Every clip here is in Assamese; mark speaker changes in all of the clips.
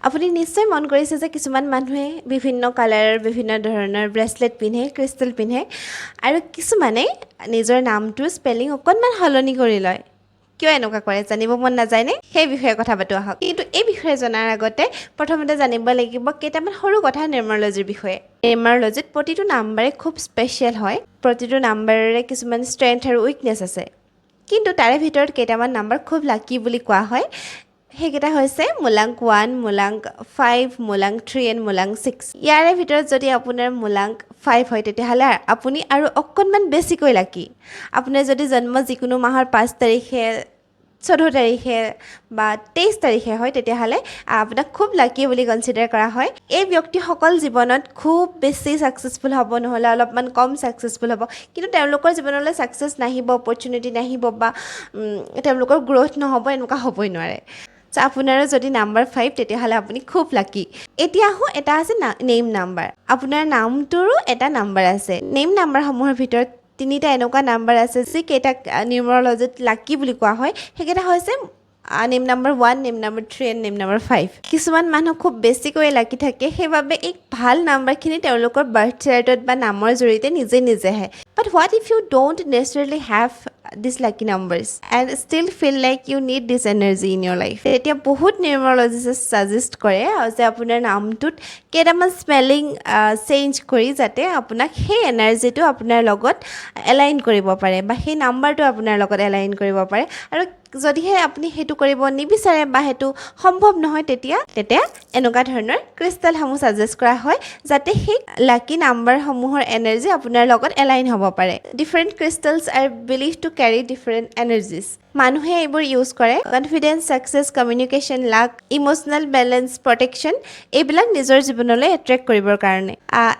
Speaker 1: আপুনি নিশ্চয় মন কৰিছে যে কিছুমান মানুহে বিভিন্ন কালাৰৰ বিভিন্ন ধৰণৰ ব্ৰেচলেট পিন্ধে, ক্ৰিষ্টেল পিন্ধে আৰু কিছুমানে নিজৰ নামটোৰ স্পেলিং অকণমান সলনি কৰি লয়। কিয় এনেকুৱা কৰে জানিব মন নাযায়নে? সেই বিষয়ে কথা পাতোঁ আহক। কিন্তু এই বিষয়ে জনাৰ আগতে প্ৰথমতে জানিব লাগিব কেইটামান সৰু কথা নিউমাৰলজিৰ বিষয়ে। নিউমাৰলজিত প্ৰতিটো নাম্বাৰে খুব স্পেচিয়েল হয়। প্ৰতিটো নাম্বাৰৰে কিছুমান ষ্ট্ৰেংথ আৰু উইকনেছ আছে। কিন্তু তাৰে ভিতৰত কেইটামান নাম্বাৰ খুব লাকি বুলি কোৱা হয়। সেইকেইটা হৈছে মূলাংক 1, মূলাংক 5, মূলাংক 3 এণ্ড মূলাংক 6। ইয়াৰে ভিতৰত যদি আপোনাৰ মূলাংক 5 হয় তেতিয়াহ'লে আপুনি আৰু অকণমান বেছিকৈ লাকি। আপোনাৰ যদি জন্ম যিকোনো মাহৰ 5 তাৰিখে, 14 তাৰিখে বা 23 তাৰিখে হয় তেতিয়াহ'লে আপোনাক খুব লাকি বুলি কনচিডাৰ কৰা হয়। এই ব্যক্তিসকল জীৱনত খুব বেছি ছাকচেছফুল হ'ব, নহ'লে অলপমান কম ছাকচেছফুল হ'ব। কিন্তু তেওঁলোকৰ জীৱনলৈ ছাকচেছ নাহিব, অপৰচুনিটি নাহিব বা তেওঁলোকৰ গ্ৰ'থ নহ'ব, এনেকুৱা হ'বই নোৱাৰে। চ' আপোনাৰো যদি নাম্বাৰ 5 তেতিয়াহ'লে আপুনি খুব লাকি। এতিয়া আহোঁ, এটা আছে নেম নাম্বাৰ। আপোনাৰ নামটোৰো এটা নাম্বাৰ আছে। নেম নাম্বাৰসমূহৰ ভিতৰত 3টা এনেকুৱা নাম্বাৰ আছে যিকেইটাক নিউমাৰলজিত লাকি বুলি কোৱা হয়। সেইকেইটা হৈছে name number 1, name number 3 and name number 5। কিছুমান মানুহ খুব বেছিকৈ লাকি থাকে, সেইবাবে এই ভাল নাম্বাৰখিনি তেওঁলোকৰ বাৰ্থ চাৰ্টত বা নামৰ জৰিয়তে নিজে নিজে আহে। But what if you don't necessarily have these lucky numbers and still feel like you need this energy in your life? এতিয়া বহুত নিউমাৰলজিষ্টে ছাজেষ্ট কৰে যে আপোনাৰ নামটোত কেইটামান স্পেলিং চেঞ্জ কৰি যাতে আপোনাক সেই এনাৰ্জিটো আপোনাৰ লগত এলাইন কৰিব পাৰে বা সেই নাম্বাৰটো আপোনাৰ লগত এলাইন কৰিব পাৰে। আৰু যদিহে আপুনি সেইটো কৰিব নিবিচাৰে বা সেইটো সম্ভৱ নহয় তেতিয়া এনেকুৱা ধৰণৰ ক্ৰিষ্টেলসমূহ ছাজেষ্ট কৰা হয় যাতে সেই লাকি নাম্বাৰসমূহৰ এনাৰ্জি আপোনাৰ লগত এলাইন হ'ব পাৰে। Different crystals are believe to carry different energies. মানুহে এইবোৰ ইউজ কৰে confidence, success, communication, luck, emotional balance, protection এইবিলাক নিজৰ জীৱনলৈ এট্ৰেক্ট কৰিবৰ কাৰণে।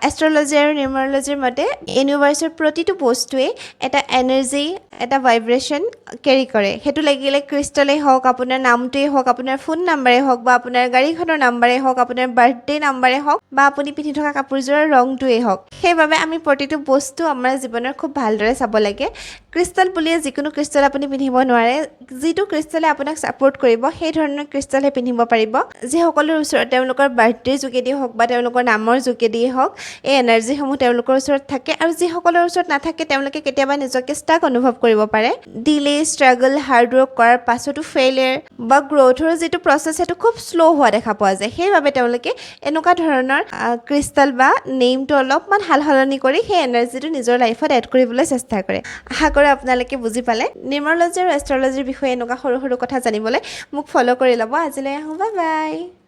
Speaker 1: এষ্ট্ৰলজি আৰু নিউমাৰলজিৰ মতে ইউনিভাৰ্চৰ প্ৰতিটো বস্তুৱে এটা এনাৰ্জি, এটা ভাইব্ৰেশ্যন কেৰি কৰে। সেইটো লাগিলে ক্ৰিষ্টেলেই হওক, আপোনাৰ নামটোৱেই হওক, আপোনাৰ ফোন নাম্বাৰেই হওক বা আপোনাৰ গাড়ীখনৰ নাম্বাৰেই হওক, আপোনাৰ বাৰ্থডে নাম্বাৰেই হওক বা আপুনি পিন্ধি থকা কাপোৰযোৰৰ ৰংটোৱেই হওক। সেইবাবে আমি প্ৰতিটো বস্তু আমাৰ জীৱনৰ খুব ভালদৰে চাব লাগে। ক্ৰিষ্টেল বুলিয়ে যিকোনো ক্ৰিষ্টেল আপুনি পিন্ধিব নোৱাৰে। যিটো ক্ৰিষ্টেলে আপোনাক ছাপোৰ্ট কৰিব সেই ধৰণৰ ক্ৰিষ্টেলহে পিন্ধিব পাৰিব। যিসকলৰ ওচৰত তেওঁলোকৰ বাৰ্থডেৰ যোগেদিয়ে হওক বা তেওঁলোকৰ নামৰ যোগেদিয়ে হওক এই এনাৰ্জিসমূহ তেওঁলোকৰ ওচৰত থাকে, আৰু যিসকলৰ ওচৰত নাথাকে তেওঁলোকে কেতিয়াবা নিজকে ষ্টাক অনুভৱ কৰিব পাৰে। ডিলে, ষ্ট্ৰাগল, হাৰ্ডৱৰ্ক কৰাৰ পাছতো ফেইলিয়াৰ বা গ্ৰ'থৰ যিটো প্ৰচেছ সেইটো খুব শ্ল' হোৱা দেখা পোৱা যায়। সেইবাবে তেওঁলোকে এনেকুৱা ধৰণৰ ক্ৰিষ্টেল বা নেমটো অলপমান সাল সলনি কৰি সেই এনাৰ্জিটো নিজৰ লাইফত এড কৰিবলৈ চেষ্টা কৰে। আশা কৰোঁ আপোনালোকে বুজি পালে। নিউমাৰলজি আৰু এষ্ট্ৰলজিৰ বিষয়ে এনেকুৱা সৰু সৰু কথা জানিবলৈ মোক ফ'ল' কৰি ল'ব। আজিলৈ আহোঁ, বাই বাই।